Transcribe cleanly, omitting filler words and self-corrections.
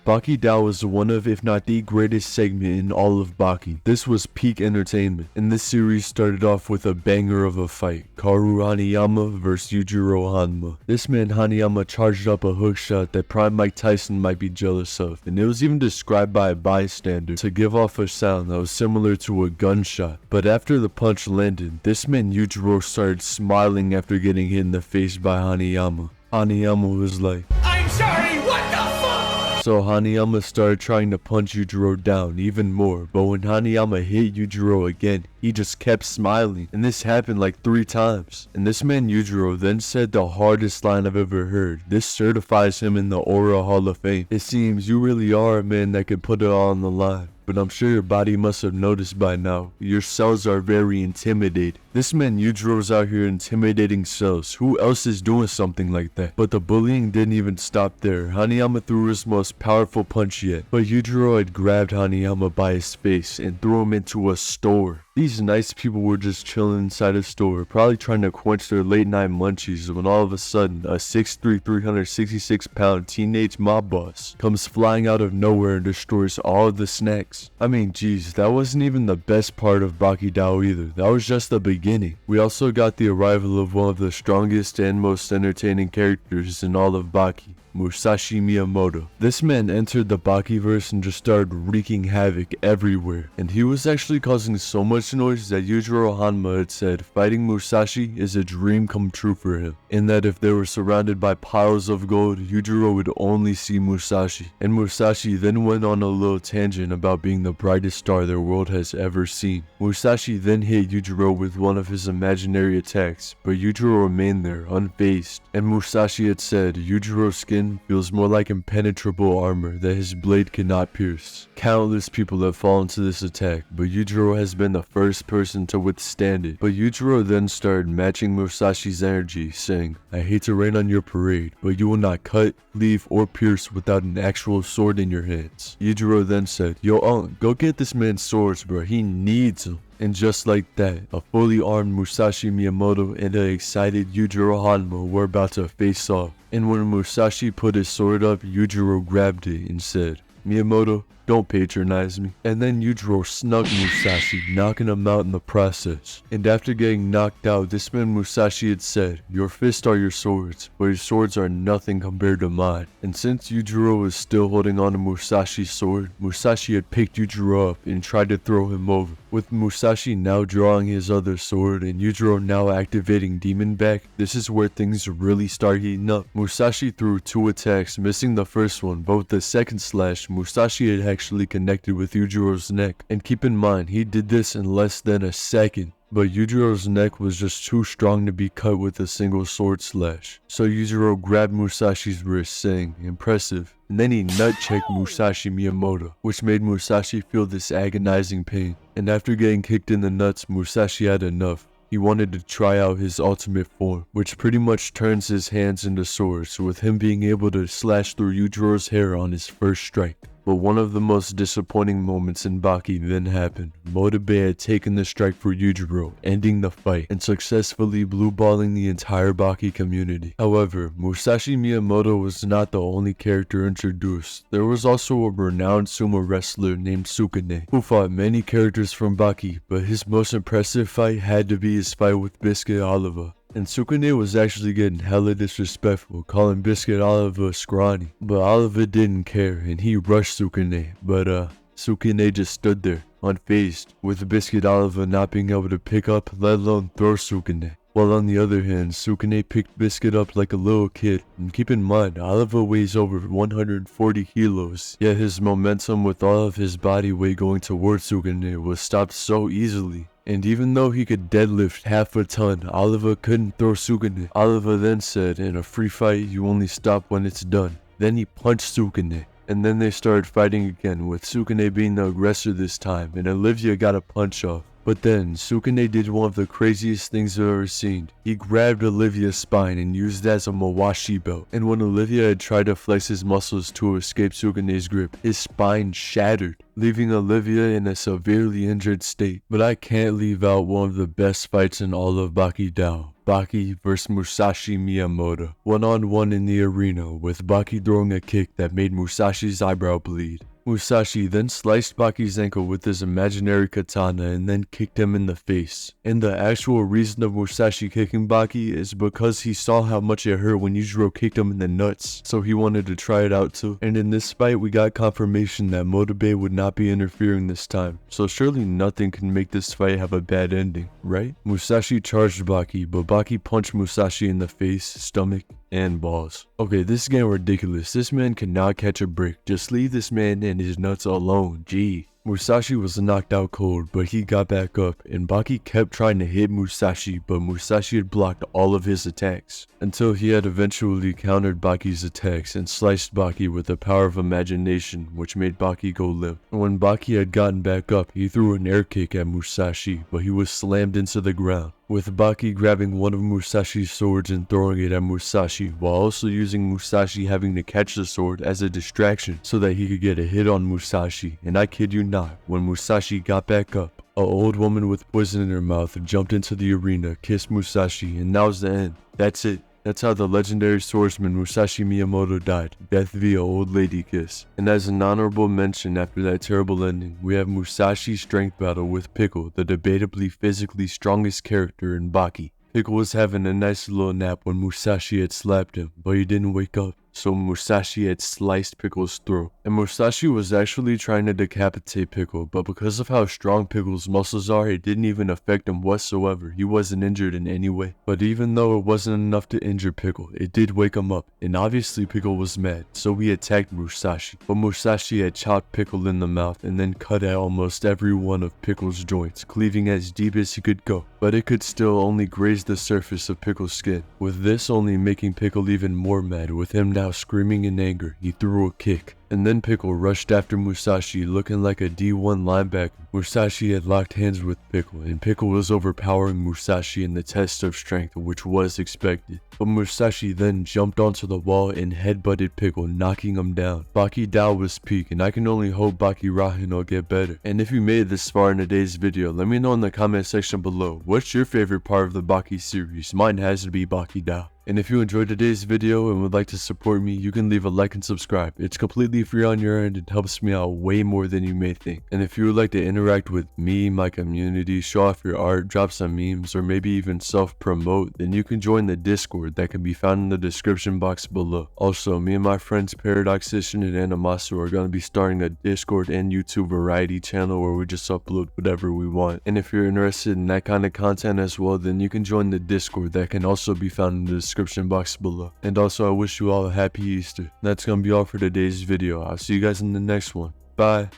Baki Dou was one of, if not the greatest segment in all of Baki. This was peak entertainment, and this series started off with a banger of a fight. Kaoru Hanayama vs Yujiro Hanma. This man Hanayama charged up a hook shot that Prime Mike Tyson might be jealous of, and it was even described by a bystander to give off a sound that was similar to a gunshot. But after the punch landed, this man Yujiro started smiling after getting hit in the face by Hanayama. Hanayama was like, "I'm sorry, what the fuck?" So Hanayama started trying to punch Yujiro down even more, but when Hanayama hit Yujiro again, he just kept smiling, and this happened like 3 times. And this man Yujiro then said the hardest line I've ever heard. This certifies him in the Aura Hall of Fame. It seems you really are a man that can put it all on the line. But I'm sure your body must have noticed by now. Your cells are very intimidating. This man Yujiro's out here intimidating cells. Who else is doing something like that? But the bullying didn't even stop there. Hanayama threw his most powerful punch yet. But Yujiro had grabbed Hanayama by his face and threw him into a store. These nice people were just chilling inside a store, probably trying to quench their late night munchies, when all of a sudden, a 6'3", 366-pound teenage mob boss comes flying out of nowhere and destroys all of the snacks. I mean, geez, that wasn't even the best part of Baki Dou either. That was just the beginning. We also got the arrival of one of the strongest and most entertaining characters in all of Baki, Musashi Miyamoto. This man entered the Bakiverse and just started wreaking havoc everywhere, and he was actually causing so much noise that Yujiro Hanma had said fighting Musashi is a dream come true for him, and that if they were surrounded by piles of gold, Yujiro would only see Musashi. And Musashi then went on a little tangent about being the brightest star their world has ever seen. Musashi then hit Yujiro with one of his imaginary attacks, but Yujiro remained there, unfazed, and Musashi had said Yujiro's skin feels more like impenetrable armor that his blade cannot pierce. Countless people have fallen to this attack, but Yujiro has been the first person to withstand it. But Yujiro then started matching Musashi's energy, saying, "I hate to rain on your parade, but you will not cut, cleave, or pierce without an actual sword in your hands." Yujiro then said, "Yo, go get this man's swords, bro. He needs them." And just like that, a fully armed Musashi Miyamoto and an excited Yujiro Hanma were about to face off. And when Musashi put his sword up, Yujiro grabbed it and said, "Miyamoto, don't patronize me." And then Yujiro snuck Musashi, knocking him out in the process. And after getting knocked out, this man Musashi had said, "Your fists are your swords, but your swords are nothing compared to mine." And since Yujiro was still holding on to Musashi's sword, Musashi had picked Yujiro up and tried to throw him over. With Musashi now drawing his other sword and Yujiro now activating Demon Back, this is where things really start heating up. Musashi threw 2 attacks, missing the first one, but with the second slash, Musashi had actually connected with Yujiro's neck. And keep in mind, he did this in less than a second. But Yujiro's neck was just too strong to be cut with a single sword slash. So Yujiro grabbed Musashi's wrist, saying, "Impressive." And then he nut-checked Musashi Miyamoto, which made Musashi feel this agonizing pain. And after getting kicked in the nuts, Musashi had enough. He wanted to try out his ultimate form, which pretty much turns his hands into swords, with him being able to slash through Yujiro's hair on his first strike. But one of the most disappointing moments in Baki then happened. Motobe had taken the strike for Yujiro, ending the fight, and successfully blue-balling the entire Baki community. However, Musashi Miyamoto was not the only character introduced. There was also a renowned sumo wrestler named Sukune, who fought many characters from Baki, but his most impressive fight had to be his fight with Biscuit Oliva. And Sukune was actually getting hella disrespectful, calling Biscuit Oliva scrawny. But Oliva didn't care, and he rushed Sukune. But Sukune just stood there, unfazed, with Biscuit Oliva not being able to pick up, let alone throw Sukune. While on the other hand, Sukune picked Biscuit up like a little kid. And keep in mind, Oliva weighs over 140 kilos, yet his momentum with all of his body weight going towards Sukune was stopped so easily. And even though he could deadlift half a ton, Oliva couldn't throw Sukune. Oliva then said, "In a free fight, you only stop when it's done." Then he punched Sukune. And then they started fighting again, with Sukune being the aggressor this time, and Olivia got a punch off. But then, Sukune did one of the craziest things I've ever seen. He grabbed Olivia's spine and used it as a mawashi belt. And when Olivia had tried to flex his muscles to escape Sukune's grip, his spine shattered, leaving Olivia in a severely injured state. But I can't leave out one of the best fights in all of Baki Dou. Baki vs Musashi Miyamoto. 1-on-1 in the arena, with Baki throwing a kick that made Musashi's eyebrow bleed. Musashi then sliced Baki's ankle with his imaginary katana and then kicked him in the face. And the actual reason of Musashi kicking Baki is because he saw how much it hurt when Yujiro kicked him in the nuts, so he wanted to try it out too. And in this fight we got confirmation that Motobe would not be interfering this time, so surely nothing can make this fight have a bad ending, right? Musashi charged Baki, but Baki punched Musashi in the face, stomach, and balls. Okay, this is getting ridiculous. This man cannot catch a break. Just leave this man and his nuts alone. Gee. Musashi was knocked out cold, but he got back up, and Baki kept trying to hit Musashi, but Musashi had blocked all of his attacks, until he had eventually countered Baki's attacks and sliced Baki with the power of imagination, which made Baki go limp. When Baki had gotten back up, he threw an air kick at Musashi, but he was slammed into the ground, with Baki grabbing one of Musashi's swords and throwing it at Musashi, while also using Musashi having to catch the sword as a distraction so that he could get a hit on Musashi. And I kid you not, when Musashi got back up, an old woman with poison in her mouth jumped into the arena, kissed Musashi, and that was the end. That's it. That's how the legendary swordsman Musashi Miyamoto died, death via old lady kiss. And as an honorable mention after that terrible ending, we have Musashi's strength battle with Pickle, the debatably physically strongest character in Baki. Pickle was having a nice little nap when Musashi had slapped him, but he didn't wake up, so Musashi had sliced Pickle's throat. And Musashi was actually trying to decapitate Pickle, but because of how strong Pickle's muscles are, it didn't even affect him whatsoever. He wasn't injured in any way. But even though it wasn't enough to injure Pickle, it did wake him up, and obviously Pickle was mad, so he attacked Musashi. But Musashi had chopped Pickle in the mouth and then cut at almost every one of Pickle's joints, cleaving as deep as he could go. But it could still only graze the surface of Pickle's skin, with this only making Pickle even more mad. With him now screaming in anger, he threw a kick, and then Pickle rushed after Musashi looking like a D1 linebacker. Musashi had locked hands with Pickle, and Pickle was overpowering Musashi in the test of strength, which was expected. But Musashi then jumped onto the wall and headbutted Pickle, knocking him down. Baki Dou was peak, and I can only hope Baki Rahen will get better. And if you made it this far in today's video, let me know in the comment section below, what's your favorite part of the Baki series? Mine has to be Baki Dou. And if you enjoyed today's video and would like to support me, you can leave a like and subscribe. It's completely free on your end and helps me out way more than you may think. And if you would like to interact with me, my community, show off your art, drop some memes, or maybe even self-promote, then you can join the Discord that can be found in the description box below. Also, me and my friends Paradoxician and Animasu are going to be starting a Discord and YouTube variety channel where we just upload whatever we want. And if you're interested in that kind of content as well, then you can join the Discord that can also be found in the description box below. And also, I wish you all a happy Easter. That's gonna be all for today's video. I'll see you guys in the next one. Bye.